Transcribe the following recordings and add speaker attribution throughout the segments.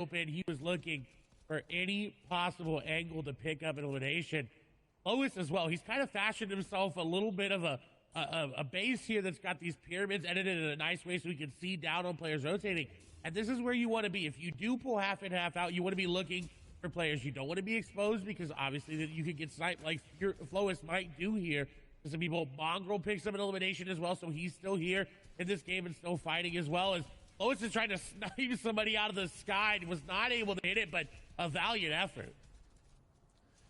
Speaker 1: open. He was looking for any possible angle to pick up an elimination. Lois as well. He's kind of fashioned himself a little bit of a base here that's got these pyramids edited in a nice way so we can see down on players rotating. And this is where you want to be. If you do pull half in, half out, you want to be looking for players. You don't want to be exposed because obviously that you could get sniped like Flois might do here. Some people, Mongrel picks up an elimination as well, so he's still here in this game and still fighting as well. As Flois is trying to snipe somebody out of the sky and was not able to hit it, but a valiant effort.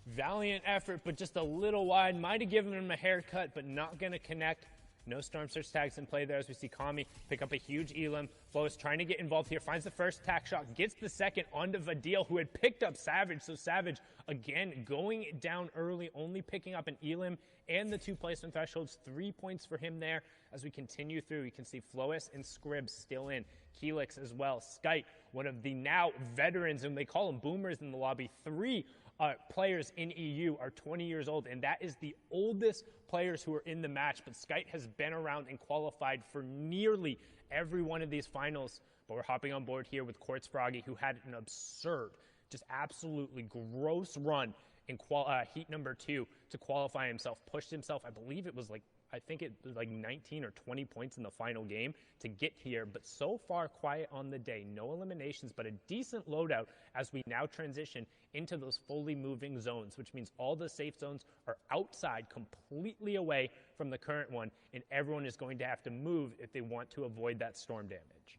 Speaker 2: Valiant effort, but just a little wide. Might have given him a haircut, but not going to connect. No Storm Surge tags in play there as we see Kami pick up a huge elim. Flois trying to get involved here, finds the first tack shot, gets the second onto Vadil, who had picked up Savage. So Savage, again, going down early, only picking up an elim and the 2 placement thresholds. 3 points for him there. As we continue through, we can see Flois and Scribs still in. Helix as well. Skite, one of the now veterans, and they call them boomers in the lobby. 3 players in EU are 20 years old, and that is the oldest players who are in the match. But Skite has been around and qualified for nearly every one of these finals. But we're hopping on board here with Quartz Froggy, who had an absurd, just absolutely gross run in heat number 2 to qualify himself. Pushed himself, I believe it was I think it was like 19 or 20 points in the final game to get here, but so far quiet on the day. No eliminations, but a decent loadout as we now transition into those fully moving zones, which means all the safe zones are outside, completely away from the current one, and everyone is going to have to move if they want to avoid that storm damage.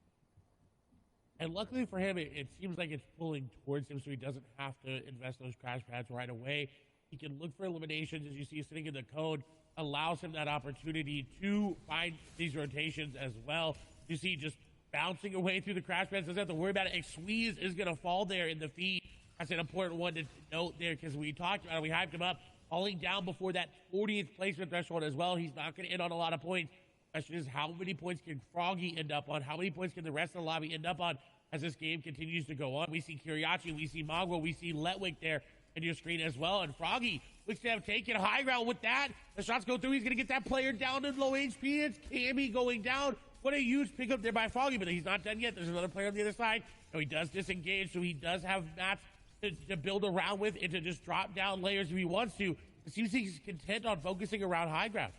Speaker 1: And luckily for him, it seems like it's pulling towards him, so he doesn't have to invest those crash pads right away. He can look for eliminations, as you see sitting in the code, allows him that opportunity to find these rotations as well. You see just bouncing away through the crash pads, doesn't have to worry about it. Squeeze is going to fall there in the feed. That's an important one to note there because we talked about it, we hyped him up, falling down before that 40th placement threshold as well. He's not going to end on a lot of points. The question is, how many points can Froggy end up on? How many points can the rest of the lobby end up on as this game continues to go on? We see Kiriachi, we see Mongrel, we see Letwick there in your screen as well. And Froggy looks to have taken high ground with that. The shots go through. He's going to get that player down in low HP. It's Cammy going down. What a huge pickup there by Froggy, but he's not done yet. There's another player on the other side. So he does disengage, so he does have mats to build around with and to just drop down layers if he wants to. It seems he's content on focusing around high ground.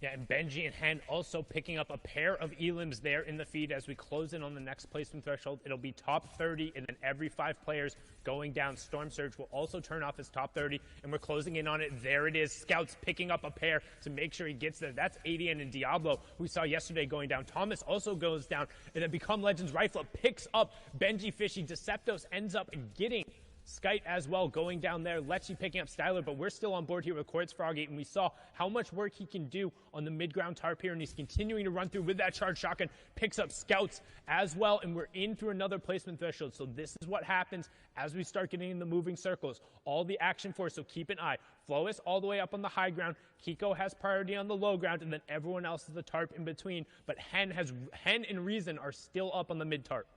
Speaker 2: Yeah, and Benji and Hen also picking up a pair of elims there in the feed as we close in on the next placement threshold. It'll be top 30, and then every 5 players going down. Storm Surge will also turn off his top 30, and we're closing in on it. There it is. Scouts picking up a pair to make sure he gets there. That's ADN and Diablo, who we saw yesterday going down. Thomas also goes down, and then Become Legends Rifle picks up Benji Fishy. Deceptos ends up getting Skite as well going down there. Lechy picking up Styler, but we're still on board here with Quartz Froggy, and we saw how much work he can do on the mid-ground tarp here, and he's continuing to run through with that charge shotgun, picks up Scouts as well, and we're in through another placement threshold. So this is what happens as we start getting in the moving circles. All the action for, so keep an eye. Flois all the way up on the high ground. Kiko has priority on the low ground, and then everyone else is the tarp in between. But Hen and Reason are still up on the mid-tarp.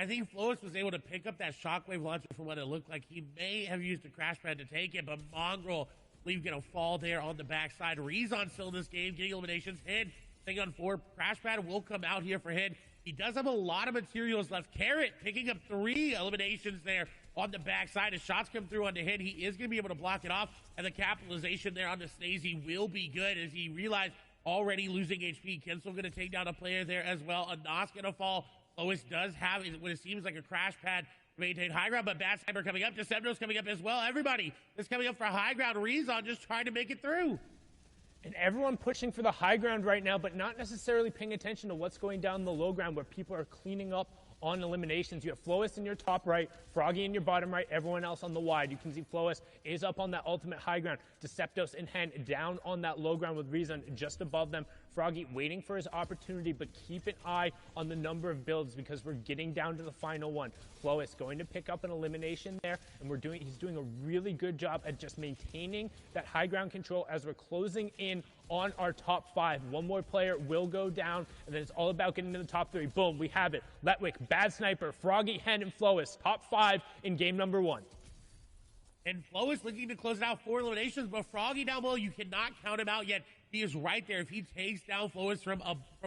Speaker 1: I think Flois was able to pick up that shockwave launcher from what it looked like. He may have used a crash pad to take it, but Mongrel, I believe, going to fall there on the backside. Rezon still in this game, getting eliminations. Hid, thing on 4. Crash pad will come out here for Hid. He does have a lot of materials left. Carrot picking up 3 eliminations there on the backside. As shots come through onto Hid, he is going to be able to block it off, and the capitalization there on the Snazy will be good as he realized already losing HP. Ken's going to take down a player there as well. Anas going to fall. Lois does have what it seems like a crash pad to maintain high ground, but Bad Sniper coming up. Decepto's coming up as well. Everybody is coming up for high ground. Rezon just trying to make it through.
Speaker 2: And everyone pushing for the high ground right now, but not necessarily paying attention to what's going down the low ground where people are cleaning up on eliminations. You have Flois in your top right, Froggy in your bottom right, everyone else on the wide. You can see Flois is up on that ultimate high ground. Deceptos and Hen down on that low ground with Rezon just above them. Froggy waiting for his opportunity, but keep an eye on the number of builds because we're getting down to the final one. Flois going to pick up an elimination there, and he's doing a really good job at just maintaining that high ground control as we're closing in on our top 5. One more player will go down, and then it's all about getting to the top 3. Boom, we have it. Letwick, Bad Sniper, Froggy, Hen, and Flois, top 5 in game number 1.
Speaker 1: And Flois looking to close it out 4 eliminations, but Froggy down below, you cannot count him out yet. He is right there. If he takes down Flois from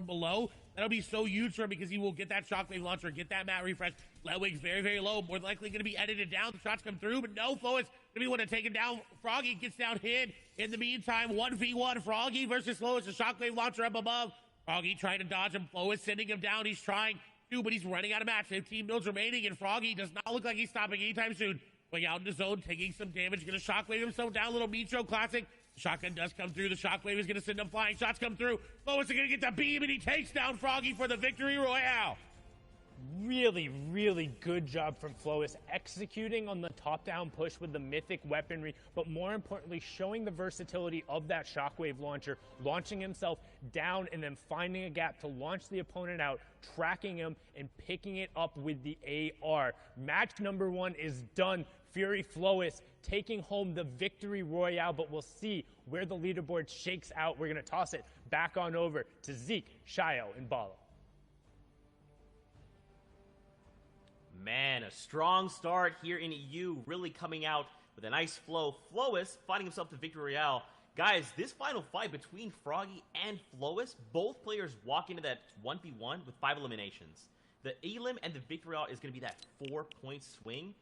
Speaker 1: below, that'll be so huge for him because he will get that shockwave launcher, get that mat refresh, Ledwig's very, very low. More likely going to be edited down. The shots come through, but no, Flowis going to be one to take him down. Froggy gets down hit. In the meantime, 1v1 Froggy versus Flowis. The shockwave launcher up above. Froggy trying to dodge him. Flowis sending him down. He's trying to, but he's running out of match. 15 mils remaining, and Froggy does not look like he's stopping anytime soon. Going out in the zone, taking some damage. Going to shockwave himself down. Little Mitro classic. The shotgun does come through. The shockwave is going to send him flying. Shots come through. Flowis is going to get the beam, and he takes down Froggy for the victory royale.
Speaker 2: Really, really good job from Flowis executing on the top-down push with the mythic weaponry, but more importantly, showing the versatility of that shockwave launcher, launching himself down and then finding a gap to launch the opponent out, tracking him, and picking it up with the AR. Match number 1 is done. Fury Flowis taking home the victory royale, but we'll see where the leaderboard shakes out. We're going to toss it back on over to Zeke, Shio, and Balo.
Speaker 3: Man, a strong start here in EU, really coming out with a nice flow. Flowis finding himself the victory royale. Guys, this final fight between Froggy and Flowis, both players walk into that 1v1 with 5 eliminations. The elim and the victory royale is going to be that 4-point swing.